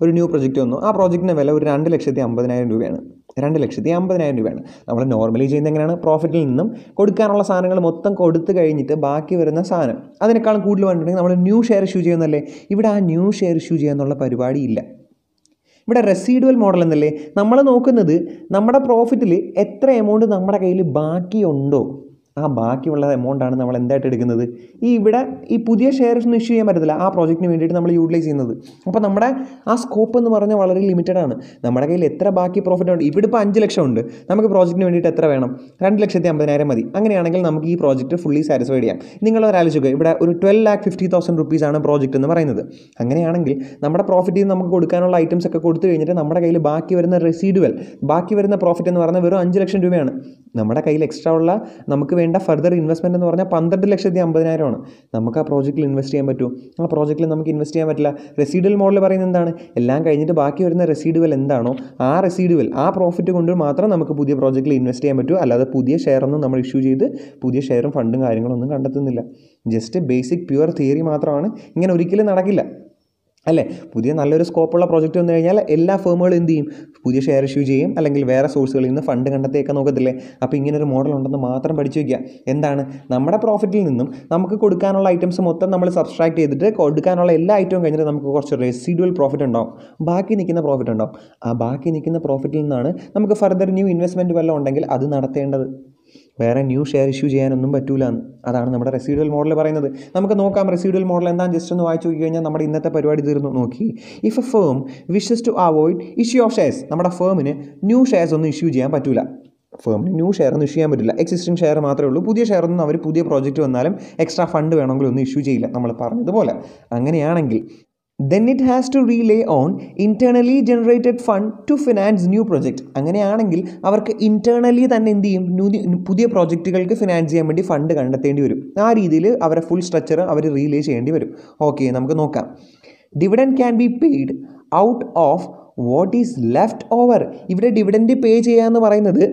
ഒരു ന്യൂ പ്രോജക്റ്റ് വന്നു. ആ പ്രോജക്റ്റിൻ്റെ വില ഒരു 2,50,000 രൂപയാണ്. 2,50,000 രൂപയാണ്. നമ്മൾ നോർമലി ചെയ്യുന്നത് എങ്ങനെയാണ്, പ്രോഫിറ്റിൽ നിന്നും കൊടുക്കാനുള്ള സാധനങ്ങൾ മൊത്തം കൊടുത്തു കഴിഞ്ഞിട്ട് ബാക്കി വരുന്ന സാധനം അതിനേക്കാളും കൂടുതൽ വന്നിട്ടുണ്ടെങ്കിൽ നമ്മൾ ന്യൂ ഷെയർ ഇഷ്യൂ ചെയ്യുന്നല്ലേ. ഇവിടെ ആ ന്യൂ ഷെയർ ഇഷ്യൂ ചെയ്യാന്നുള്ള പരിപാടിയില്ല. ഇവിടെ റെസിഡുവൽ മോഡൽ എന്നല്ലേ നമ്മൾ നോക്കുന്നത്, നമ്മുടെ പ്രോഫിറ്റിൽ എത്ര എമൗണ്ട് നമ്മുടെ കയ്യിൽ ബാക്കിയുണ്ടോ ആ ബാക്കിയുള്ള എമൗണ്ടാണ് നമ്മൾ എന്തായിട്ട് എടുക്കുന്നത്. ഈ പുതിയ ഷെയർസ് ഒന്നും ഇഷ്യൂ ചെയ്യാൻ പറ്റത്തില്ല, ആ പ്രോജക്റ്റിന് വേണ്ടിയിട്ട് നമ്മൾ യൂട്ടിലൈസ് ചെയ്യുന്നത്. അപ്പോൾ നമ്മുടെ ആ സ്കോപ്പ് എന്ന് പറഞ്ഞാൽ വളരെ ലിമിറ്റഡ് ആണ്. നമ്മുടെ കയ്യിൽ എത്ര ബാക്കി പ്രോഫിറ്റ് ഉണ്ട്, ഇവിടെ ഇപ്പോൾ 5 ലക്ഷം ഉണ്ട്, നമുക്ക് പ്രോജക്റ്റിന് വേണ്ടിയിട്ട് എത്ര വേണം, 2,50,000 മതി. അങ്ങനെയാണെങ്കിൽ നമുക്ക് ഈ പ്രോജക്റ്റ് ഫുള്ളി സാറ്റിസ്ഫൈഡ് ചെയ്യാം. നിങ്ങളൊരാലോചിക്കുക, ഇവിടെ ഒരു 12,50,000 റുപ്പീസാണ് പ്രോജക്റ്റ് എന്ന് പറയുന്നത്. അങ്ങനെയാണെങ്കിൽ നമ്മുടെ പ്രോഫിറ്റിൽ നമുക്ക് കൊടുക്കാനുള്ള ഐറ്റംസ് ഒക്കെ കൊടുത്തു കഴിഞ്ഞിട്ട് നമ്മുടെ കയ്യിൽ ബാക്കി വരുന്ന റെസിഡുവൽ, ബാക്കി വരുന്ന പ്രോഫിറ്റ് എന്ന് പറഞ്ഞാൽ വെറും 5 ലക്ഷം രൂപയാണ്. നമ്മുടെ കയ്യിൽ എക്സ്ട്രാ ഉള്ള നമുക്ക് വേണ്ട ഫർദർ ഇൻവെസ്റ്റ്മെൻറ്റ് എന്ന് പറഞ്ഞാൽ 12,50,000 ആണ്. നമുക്ക് ആ പ്രോജക്റ്റിൽ ഇൻവെസ്റ്റ് ചെയ്യാൻ പറ്റുമോ? ആ പ്രോജക്റ്റിൽ നമുക്ക് ഇൻവെസ്റ്റ് ചെയ്യാൻ പറ്റില്ല. റെസിഡുവൽ മോഡൽ പറയുന്നത് എന്താണ്, എല്ലാം കഴിഞ്ഞിട്ട് ബാക്കി വരുന്ന റെസിഡുവൽ എന്താണോ ആ റെസിഡുവൽ, ആ പ്രോഫിറ്റ് കൊണ്ട് മാത്രം നമുക്ക് പുതിയ പ്രോജക്റ്റിൽ ഇൻവെസ്റ്റ് ചെയ്യാൻ പറ്റൂ. അല്ലാതെ പുതിയ ഷെയറൊന്നും നമ്മൾ ഇഷ്യൂ ചെയ്ത് പുതിയ ഷെയറും ഫണ്ടും കാര്യങ്ങളൊന്നും കണ്ടെത്തുന്നില്ല. ജസ്റ്റ് ബേസിക് പ്യുവർ തിയറി മാത്രമാണ്, ഇങ്ങനെ ഒരിക്കലും നടക്കില്ല അല്ലേ. പുതിയ നല്ലൊരു സ്കോപ്പുള്ള പ്രോജക്റ്റ് വന്നു കഴിഞ്ഞാൽ എല്ലാ ഫേമുകളും എന്ത് ചെയ്യും, പുതിയ ഷെയർ ഇഷ്യൂ ചെയ്യും, അല്ലെങ്കിൽ വേറെ സോഴ്സുകളിൽ നിന്ന് ഫണ്ട് കണ്ടെത്തിയൊക്കെ നോക്കത്തില്ലേ. അപ്പോൾ ഇങ്ങനൊരു മോഡൽ ഉണ്ടെന്ന് മാത്രം പഠിച്ചു വയ്ക്കുക. എന്താണ്, നമ്മുടെ പ്രോഫിറ്റിൽ നിന്നും നമുക്ക് കൊടുക്കാനുള്ള ഐറ്റംസ് മൊത്തം നമ്മൾ സബ്സ്ട്രാക്ട് ചെയ്തിട്ട് കൊടുക്കാനുള്ള എല്ലാ ഐറ്റവും കഴിഞ്ഞിട്ട് നമുക്ക് കുറച്ച് റെസിഡുവൽ പ്രോഫിറ്റ് ഉണ്ടാവും, ബാക്കി നിൽക്കുന്ന പ്രോഫിറ്റ് ഉണ്ടാവും. ആ ബാക്കി നിൽക്കുന്ന പ്രോഫിറ്റിൽ നിന്നാണ് നമുക്ക് ഫർദർ ന്യൂ ഇൻവെസ്റ്റ്മെൻറ്റ് വല്ലതും ഉണ്ടെങ്കിൽ അത് നടത്തേണ്ടത്. വേറെ ന്യൂ ഷെയർ ഇഷ്യൂ ചെയ്യാനൊന്നും പറ്റൂല എന്ന്. അതാണ് നമ്മുടെ റെസിഡുവൽ മോഡൽ പറയുന്നത്. നമുക്ക് നോക്കാം റെസിഡുവൽ മോഡൽ എന്താണെന്ന് ജസ്റ്റ് ഒന്ന് വായിച്ചു നോക്കി കഴിഞ്ഞാൽ നമ്മുടെ ഇന്നത്തെ പരിപാടി തീർന്നു. നോക്കി, if a firm wishes to avoid issue of shares, നമ്മുടെ ഫേമിന് ന്യൂ ഷെയർസ് ഒന്നും ഇഷ്യൂ ചെയ്യാൻ പറ്റില്ല. ഫേമിന് ന്യൂ ഷെയർ ഒന്നും ഇഷ്യൂ ചെയ്യാൻ പറ്റില്ല. എക്സിസ്റ്റിംഗ് ഷെയർ മാത്രമേ ഉള്ളൂ. പുതിയ ഷെയർ ഒന്നും അവർ പുതിയ പ്രോജക്റ്റ് വന്നാലും എക്സ്ട്രാ ഫണ്ട് വേണമെങ്കിലും ഒന്നും ഇഷ്യൂ ചെയ്യില്ല, നമ്മൾ പറഞ്ഞതുപോലെ. അങ്ങനെയാണെങ്കിൽ then it has to rely on internally generated fund to finance new project. അങ്ങനെയാണെങ്കിൽ അവർക്ക് ഇൻറ്റേർണലി തന്നെ എന്ത് ചെയ്യും, പുതിയ പ്രോജക്റ്റുകൾക്ക് ഫിനാൻസ് ചെയ്യാൻ വേണ്ടി ഫണ്ട് കണ്ടെത്തേണ്ടി വരും. ആ രീതിയിൽ അവരെ ഫുൾ സ്ട്രക്ചർ അവർ റീലേ ചെയ്യേണ്ടി വരും. ഓക്കെ, നമുക്ക് നോക്കാം. Dividend can be paid out of what is left over. ഇവിടെ ഡിവിഡൻഡ് പേ ചെയ്യുക എന്ന് പറയുന്നത്,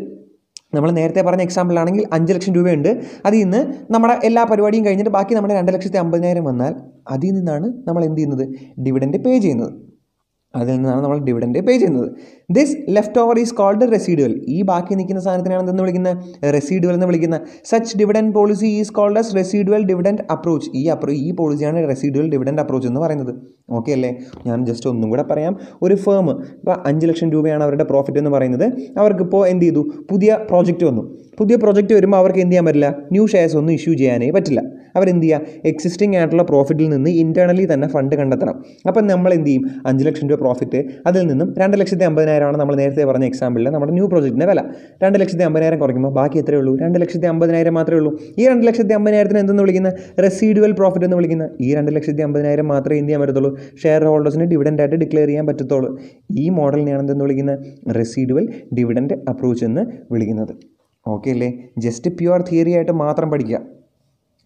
നമ്മൾ നേരത്തെ പറഞ്ഞ എക്സാമ്പിളാണെങ്കിൽ 5 ലക്ഷം രൂപയുണ്ട്, അതിൽ നിന്ന് നമ്മുടെ എല്ലാ പരിപാടിയും കഴിഞ്ഞിട്ട് ബാക്കി നമ്മുടെ 2,50,000 വന്നാൽ അതിൽ നിന്നാണ് നമ്മൾ എന്ത് ചെയ്യുന്നത്, ഡിവിഡൻഡ് പേ ചെയ്യുന്നത്. അതിൽ നിന്നാണ് നമ്മൾ ഡിവിഡൻഡ് പേ ചെയ്യുന്നത്. This left over is called residual. ഈ ബാക്കി നിൽക്കുന്ന സാധനത്തിനാണ് എന്തെന്ന് വിളിക്കുന്നത്, റെസിഡുവൽ എന്ന് വിളിക്കുന്നത്. Such dividend policy is called as residual dividend approach. ഈ പോളിസിയാണ് റെസിഡുവൽ ഡിവിഡൻഡ് അപ്രോച്ച് എന്ന് പറയുന്നത്. ഓക്കെ അല്ലേ. ഞാൻ ജസ്റ്റ് ഒന്നും കൂടെ പറയാം. ഒരു ഫേം ഇപ്പോൾ 5 ലക്ഷം രൂപയാണ് അവരുടെ പ്രോഫിറ്റ് എന്ന് പറയുന്നത്. അവർക്കിപ്പോൾ എന്ത് ചെയ്തു, പുതിയ പ്രോജക്റ്റ് വന്നു. പുതിയ പ്രോജക്റ്റ് വരുമ്പോൾ അവർക്ക് എന്ത് ചെയ്യാൻ പറ്റില്ല, ന്യൂ ഷെയർസ് ഒന്നും ഇഷ്യൂ ചെയ്യാനേ പറ്റില്ല. അവരെന്ത് ചെയ്യുക, എക്സിസ്റ്റിംഗ് ആയിട്ടുള്ള പ്രോഫിറ്റിൽ നിന്ന് ഇൻറ്റേർണലി തന്നെ ഫണ്ട് കണ്ടെത്തണം. അപ്പം നമ്മൾ എന്ത് ചെയ്യും, 5 ലക്ഷം രൂപ പ്രോഫിറ്റ്, അതിൽ നിന്നും 2,50,000 നമ്മൾ നേരത്തെ പറഞ്ഞ എക്സാമ്പിളിൽ നമ്മുടെ ന്യൂ പ്രോജക്റ്റിൻ്റെ വില. 2,50,000 കുറയ്ക്കുമ്പോൾ ബാക്കി എത്രയേ ഉള്ളൂ, 2,50,000 മാത്രമേ ഉള്ളൂ. ഈ 2,50,000 എന്തെന്ന് വിളിക്കുന്നത്, റെസിഡുവൽ പ്രോഫിറ്റ് എന്ന് വിളിക്കുന്നത്. ഈ 2,50,000 മാത്രമേ എന്ത് ചെയ്യാൻ പറ്റത്തുള്ളൂ, ഷെയർ ഹോൾഡേഴ്സിന് ഡിവിഡൻഡ് ആയിട്ട് ഡിക്ലെയർ ചെയ്യാൻ പറ്റത്തുള്ളൂ. ഈ മോഡലിനെയാണ് എന്തെന്ന് വിളിക്കുന്നത്, റെസിഡുവൽ ഡിവിഡൻഡ് അപ്രോച്ച് എന്ന് വിളിക്കുന്നത്. ഓക്കെ അല്ലേ. ജസ്റ്റ് പ്യുവർ തിയറി ആയിട്ട് മാത്രം പഠിക്കുക.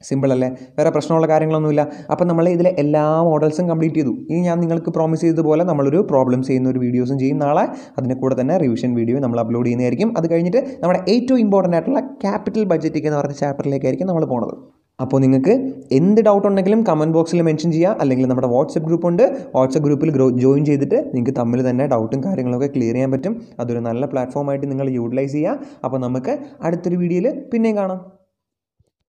സിമ്പിൾ അല്ലേ, വേറെ പ്രശ്നമുള്ള കാര്യങ്ങളൊന്നുമില്ല. അപ്പം നമ്മൾ ഇതിലെ എല്ലാ മോഡൽസും കംപ്ലീറ്റ് ചെയ്തു. ഇനി ഞാൻ നിങ്ങൾക്ക് പ്രോമിസ് ചെയ്തതുപോലെ നമ്മളൊരു പ്രോബ്ലംസ് ചെയ്യുന്ന ഒരു വീഡിയോസും ചെയ്യും നാളെ. അതിൻ്റെ കൂടെ തന്നെ റിവിഷൻ വീഡിയോ നമ്മൾ അപ്ലോഡ് ചെയ്യുന്നതായിരിക്കും. അത് കഴിഞ്ഞിട്ട് നമ്മുടെ ഏറ്റവും ഇമ്പോർട്ടൻ്റ് ആയിട്ടുള്ള ക്യാപിറ്റൽ ബഡ്ജറ്റിംഗ് എന്ന് പറഞ്ഞ ചാപ്റ്ററിലേക്കായിരിക്കും നമ്മൾ പോകുന്നത്. അപ്പോൾ നിങ്ങൾക്ക് എന്ത് ഡൗട്ട് ഉണ്ടെങ്കിലും കമൻറ്റ് ബോക്സിൽ മെൻഷൻ ചെയ്യുക, അല്ലെങ്കിൽ നമ്മുടെ വാട്സപ്പ് ഗ്രൂപ്പ് ഉണ്ട്, വാട്സപ്പ് ഗ്രൂപ്പിൽ ജോയിൻ ചെയ്തിട്ട് നിങ്ങൾക്ക് തമ്മിൽ തന്നെ ഡൗട്ടും കാര്യങ്ങളൊക്കെ ക്ലിയർ ചെയ്യാൻ പറ്റും. അതൊരു നല്ല പ്ലാറ്റ്ഫോമായിട്ട് നിങ്ങൾ യൂട്ടിലൈസ് ചെയ്യുക. അപ്പോൾ നമുക്ക് അടുത്തൊരു വീഡിയോയിൽ പിന്നെയും കാണാം.